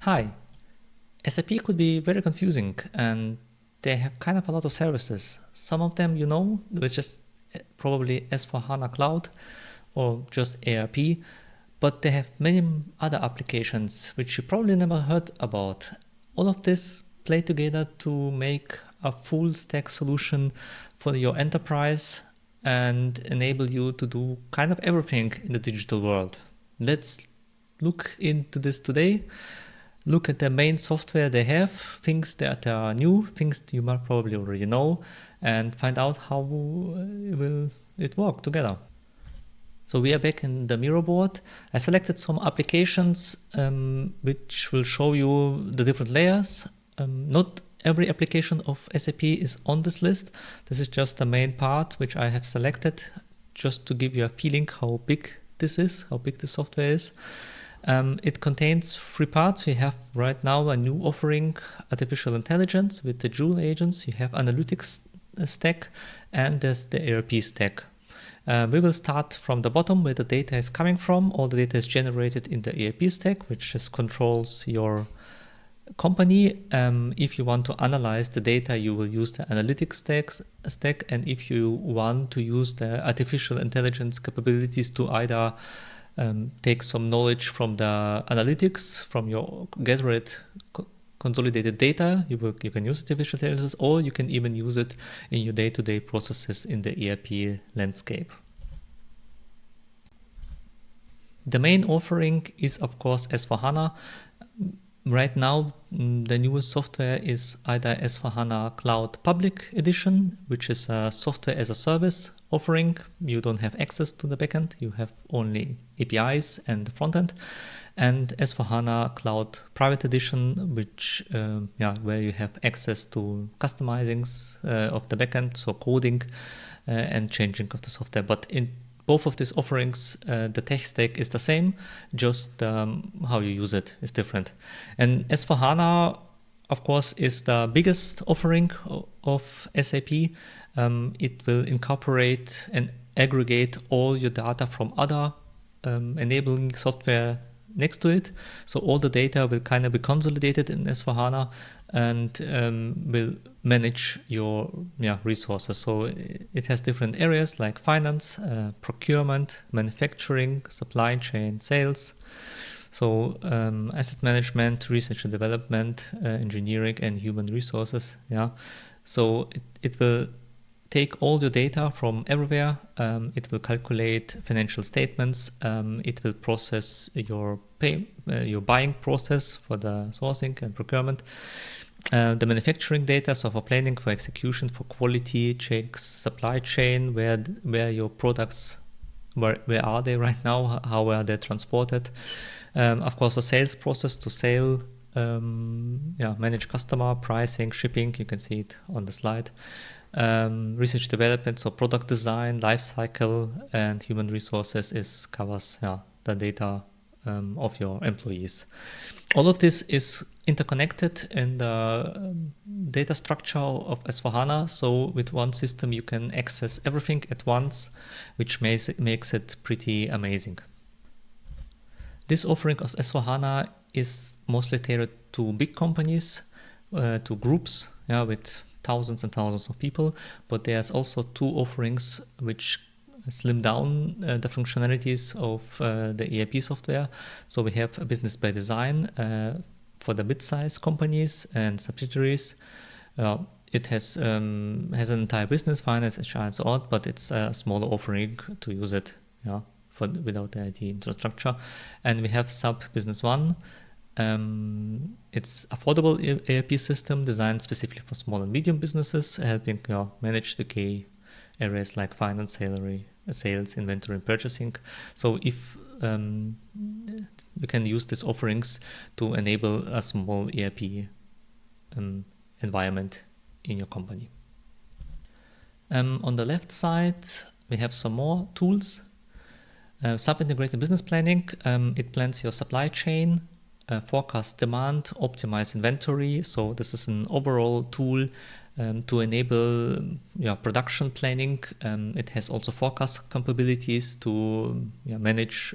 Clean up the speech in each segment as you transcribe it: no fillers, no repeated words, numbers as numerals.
Hi, SAP could be very confusing and they have kind of a lot of services. Some of them you know, which is probably S/4HANA Cloud or just ERP, but they have many other applications which you probably never heard about. All of this play together to make a full stack solution for your enterprise and enable you to do kind of everything in the digital world. Let's look into this today. Look at the main software they have, things that are new, things you might probably already know, and find out how will it work together. So we are back in the Miro board. I selected some applications which will show you the different layers. Not every application of SAP is on this list. This is just the main part which I have selected just to give you a feeling how big this is, how big the software is. It contains three parts. We have right now a new offering, artificial intelligence with the Joule agents. You have analytics stack, and there's the ERP stack. We will start from the bottom where the data is coming from. All the data is generated in the ERP stack, which just controls your company. If you want to analyze the data, you will use the analytics stack. And if you want to use the artificial intelligence capabilities to either take some knowledge from the analytics, from your gathered consolidated data, you can use artificial intelligence, or you can even use it in your day-to-day processes in the ERP landscape. The main offering is, of course, S/4HANA. Right now, the newest software is either S/4HANA Cloud Public Edition, which is a software as a service offering. You don't have access to the backend, you have only APIs and the frontend. And S/4HANA Cloud Private Edition, which where you have access to customizings of the backend, so coding and changing of the software. But in both of these offerings, the tech stack is the same, just how you use it is different. And S/4HANA, of course, is the biggest offering of SAP. It will incorporate and aggregate all your data from other enabling software next to it. So all the data will kind of be consolidated in S/4HANA and will manage your resources. So it has different areas like finance, procurement, manufacturing, supply chain, sales. So asset management, research and development, engineering, and human resources. So it will take all your data from everywhere. It will calculate financial statements. It will process your buying process for the sourcing and procurement. The manufacturing data, so for planning, for execution, for quality checks, supply chain, where your products, where are they right now, how are they transported. Of course, the sales process to sell, manage customer, pricing, shipping, you can see it on the slide. Research development, so product design, life cycle, and human resources covers the data of your employees. All of this is interconnected in the data structure of S/4HANA. So with one system, you can access everything at once, which makes it pretty amazing. This offering of S/4HANA is mostly tailored to big companies, to groups, with thousands and thousands of people. But there's also two offerings which slim down the functionalities of the ERP software. So we have a business by design for the mid-size companies and subsidiaries. It has an entire business, finance, HR, and so on, but it's a smaller offering to use it without the IT infrastructure. And we have SAP Business One. It's affordable ERP system designed specifically for small and medium businesses, helping manage the key areas like finance, sales, inventory, and purchasing. So if you can use these offerings to enable a small ERP environment in your company. On the left side, we have some more tools. SAP Integrated Business Planning, it plans your supply chain, forecast demand, optimize inventory. So this is an overall tool to enable production planning. It has also forecast capabilities to manage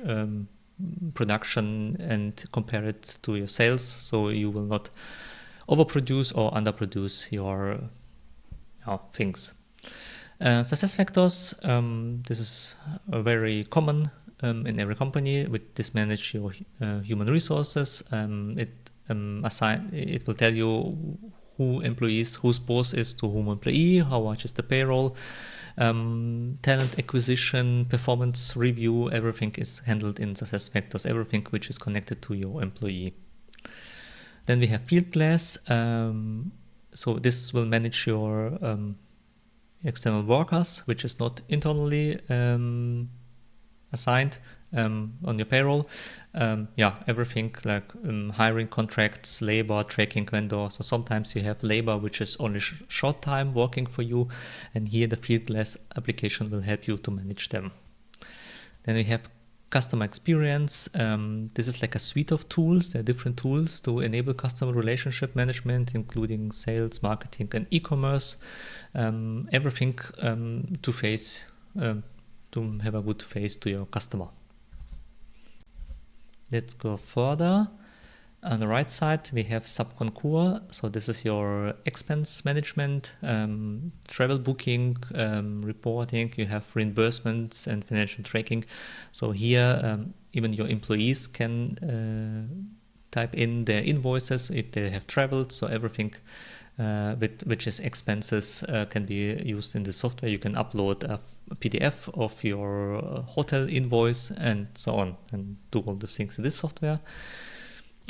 production and compare it to your sales, so you will not overproduce or underproduce your things. Success factors, this is very common in every company. With this, manage your human resources. It will tell you whose boss is to whom employee, how much is the payroll, talent acquisition, performance review. Everything is handled in success factors, everything which is connected to your employee. Then we have Fieldglas. So this will manage your external workers, which is not internally assigned on your payroll. Everything like hiring contracts, labor, tracking vendors. So sometimes you have labor which is only short time working for you, and here the Fieldglas application will help you to manage them. Then we have customer experience. This is like a suite of tools. There are different tools to enable customer relationship management, including sales, marketing, and e-commerce. Everything to have a good face to your customer. Let's go further. On the right side, we have SAP Concur. So this is your expense management, travel booking, reporting. You have reimbursements and financial tracking. So here, even your employees can type in their invoices if they have traveled. So everything which is expenses can be used in the software. You can upload a PDF of your hotel invoice and so on, and do all the things in this software.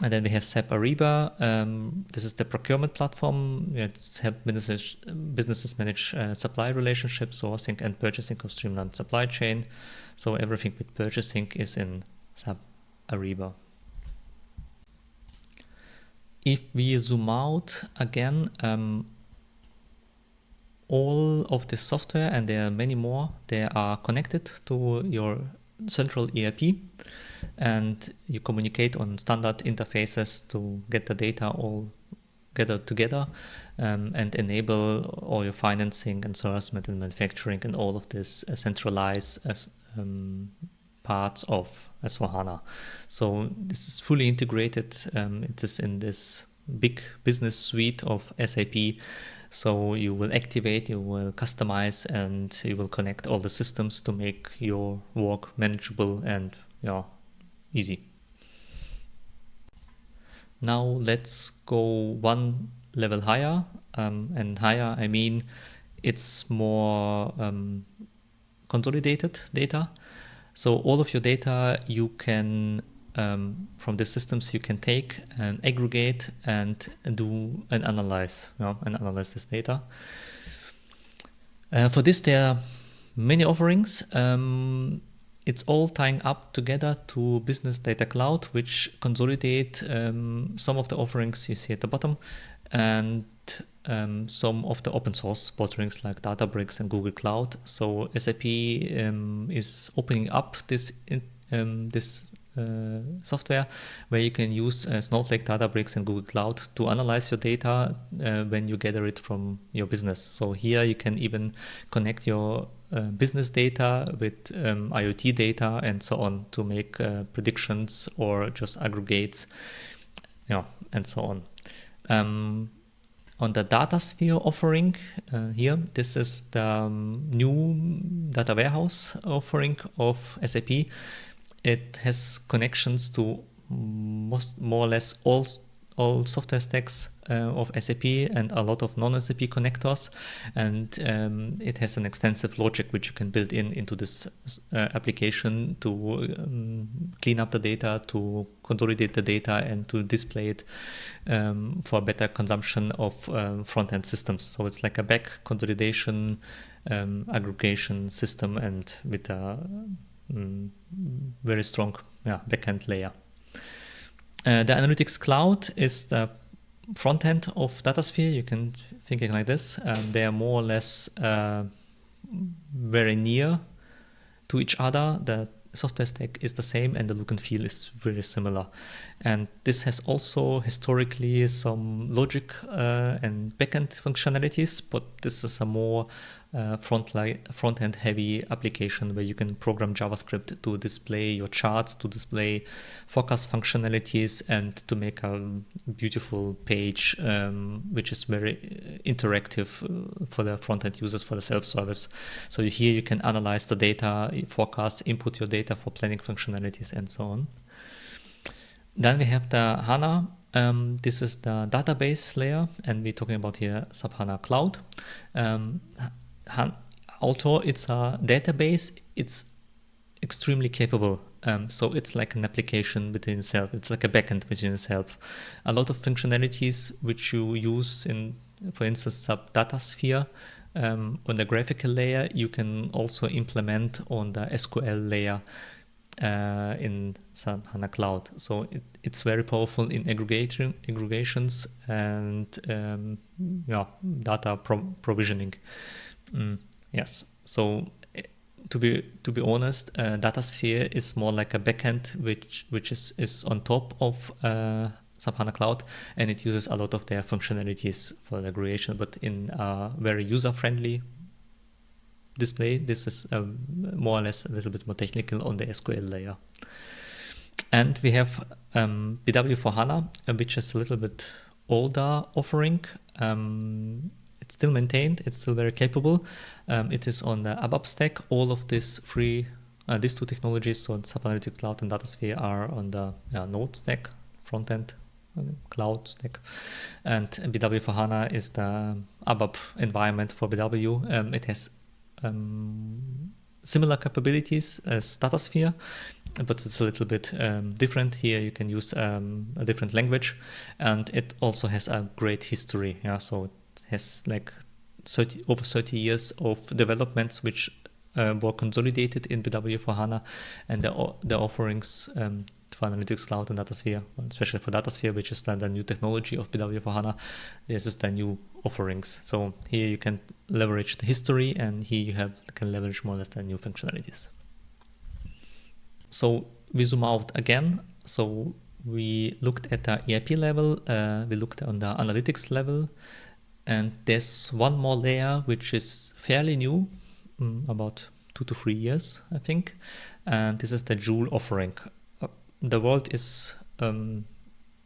And then we have SAP Ariba. This is the procurement platform. It's help businesses manage supply relationships, sourcing and purchasing of streamlined supply chain. So everything with purchasing is in SAP Ariba. If we zoom out again, all of this software, and there are many more, they are connected to your central ERP, and you communicate on standard interfaces to get the data all gathered together and enable all your financing and sourcement and manufacturing and all of this centralized parts of S/4HANA. So this is fully integrated. It is in this big business suite of SAP. So you will activate, you will customize, and you will connect all the systems to make your work manageable and easy. Now let's go one level higher, and higher I mean it's more consolidated data. So all of your data you can from the systems you can take and aggregate and do and analyze this data. For this there are many offerings. It's all tying up together to Business Data Cloud, which consolidate some of the offerings you see at the bottom, and some of the open source offerings like Databricks and Google Cloud. So SAP is opening up this software where you can use Snowflake, Databricks, and Google Cloud to analyze your data when you gather it from your business. So here you can even connect your business data with IoT data and so on to make predictions or just aggregates, and so on. On the Datasphere offering here, this is the new data warehouse offering of SAP. It has connections to more or less all software stacks of SAP and a lot of non-SAP connectors, and it has an extensive logic which you can build into this application to clean up the data, to consolidate the data, and to display it for better consumption of front-end systems. So it's like a back consolidation aggregation system, and with a very strong backend layer. The Analytics Cloud is the front end of Datasphere. You can think it like this. They are more or less very near to each other. The software stack is the same and the look and feel is very similar. And this has also historically some logic and backend functionalities, but this is a more front-end heavy application where you can program JavaScript to display your charts, to display forecast functionalities, and to make a beautiful page which is very interactive for the front-end users, for the self-service. So here you can analyze the data, forecast, input your data for planning functionalities, and so on. Then we have the HANA. This is the database layer, and we're talking about here SAP HANA Cloud. Although it's a database, it's extremely capable. So it's like an application within itself. It's like a backend within itself. A lot of functionalities which you use in, for instance, SAP Datasphere on the graphical layer, you can also implement on the SQL layer in SAP HANA Cloud. So it's very powerful in aggregations and data provisioning. Yes. So to be honest, Datasphere is more like a backend which is on top of SAP HANA Cloud, and it uses a lot of their functionalities for the aggregation, but in a very user-friendly display. This is more or less a little bit more technical on the SQL layer. And we have BW for HANA, which is a little bit older offering. It's still maintained. It's still very capable. It is on the ABAP stack. All of these two technologies, so SAP Analytics Cloud and Datasphere, are on the Node stack, front end cloud stack. And BW for HANA is the ABAP environment for BW. It has similar capabilities as Datasphere, but it's a little bit different. Here you can use a different language, and it also has a great history. So it has like over 30 years of developments which were consolidated in BW for HANA, and the offerings for Analytics Cloud and Datasphere, especially for Datasphere, which is the new technology of BW for HANA. This is the new offerings. So here you can leverage the history, and here you can leverage more or less the new functionalities. So we zoom out again. So we looked at the ERP level, we looked on the analytics level, and there's one more layer which is fairly new, about 2 to 3 years, I think. And this is the Joule offering. The world is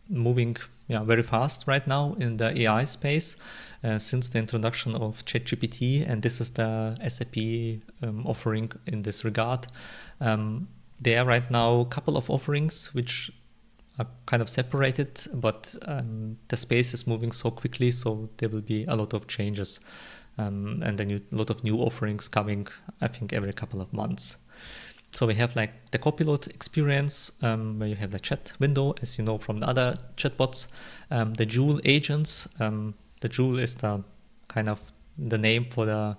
moving very fast right now in the AI space since the introduction of ChatGPT, and this is the SAP offering in this regard. There are right now a couple of offerings which are kind of separated, but the space is moving so quickly, so there will be a lot of changes and a lot of new offerings coming, I think, every couple of months. So we have like the copilot experience where you have the chat window, as you know from the other chatbots. The Joule agents. The Joule is the kind of the name for the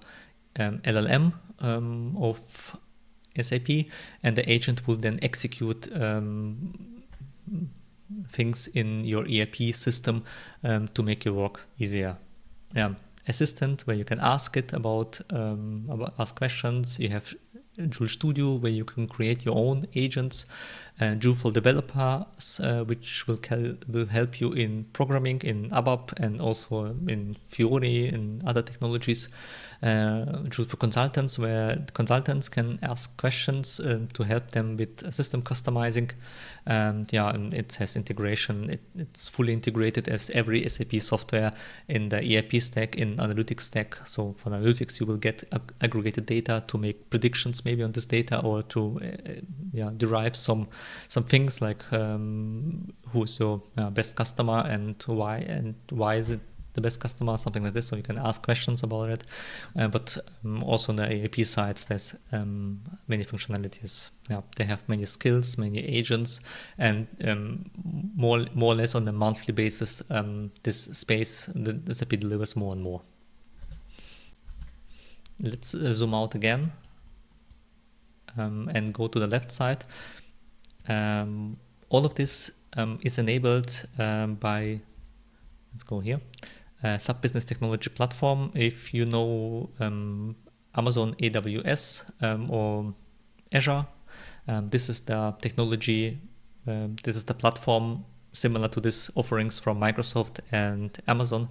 LLM of SAP, and the agent will then execute things in your ERP system to make your work easier. Assistant, where you can ask it about ask questions. You have Joule Studio, where you can create your own agents. Joule for developers, which will help you in programming in ABAP and also in Fiori and other technologies. Joule for consultants, where consultants can ask questions to help them with system customizing. And it has integration. It's fully integrated as every SAP software in the ERP stack, in analytics stack. So for analytics, you will get aggregated data to make predictions maybe on this data, or to derive some things like who is your best customer and why is it the best customer, something like this. So you can ask questions about it. But also on the AAP sides, there's many functionalities. They have many skills, many agents, and more or less on a monthly basis, this space, the SAP delivers more and more. Let's zoom out again and go to the left side. All of this is enabled by, let's go here, SAP Business Technology Platform. If you know Amazon AWS or Azure, this is the technology, this is the platform similar to this offerings from Microsoft and Amazon.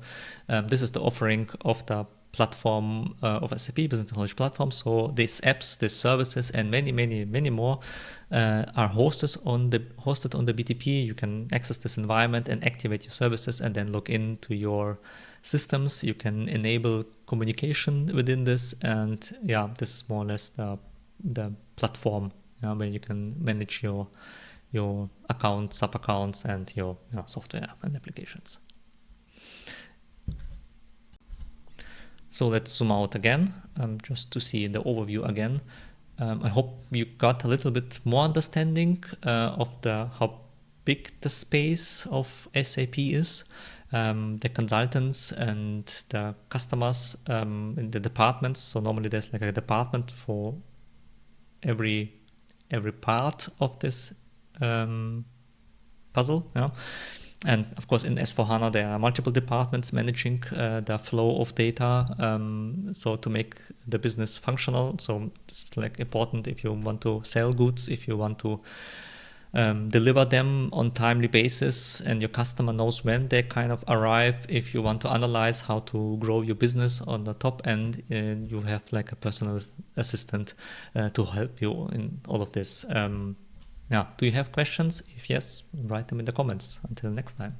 This is the offering of the platform of SAP Business Technology Platform. So these apps, these services, and many more are hosted on the BTP. You can access this environment and activate your services, and then log into your systems. You can enable communication within this, and yeah, this is more or less the platform where you can manage your accounts, sub accounts, and your software and applications. So let's zoom out again, just to see the overview again. I hope you got a little bit more understanding of how big the space of SAP is, the consultants and the customers in the departments. So normally there's like a department for every part of this puzzle. And of course, in S4HANA, there are multiple departments managing the flow of data, so to make the business functional. So this is like important if you want to sell goods, if you want to deliver them on timely basis, and your customer knows when they kind of arrive. If you want to analyze how to grow your business on the top end, you have like a personal assistant to help you in all of this. Do you have questions? If yes, write them in the comments. Until next time.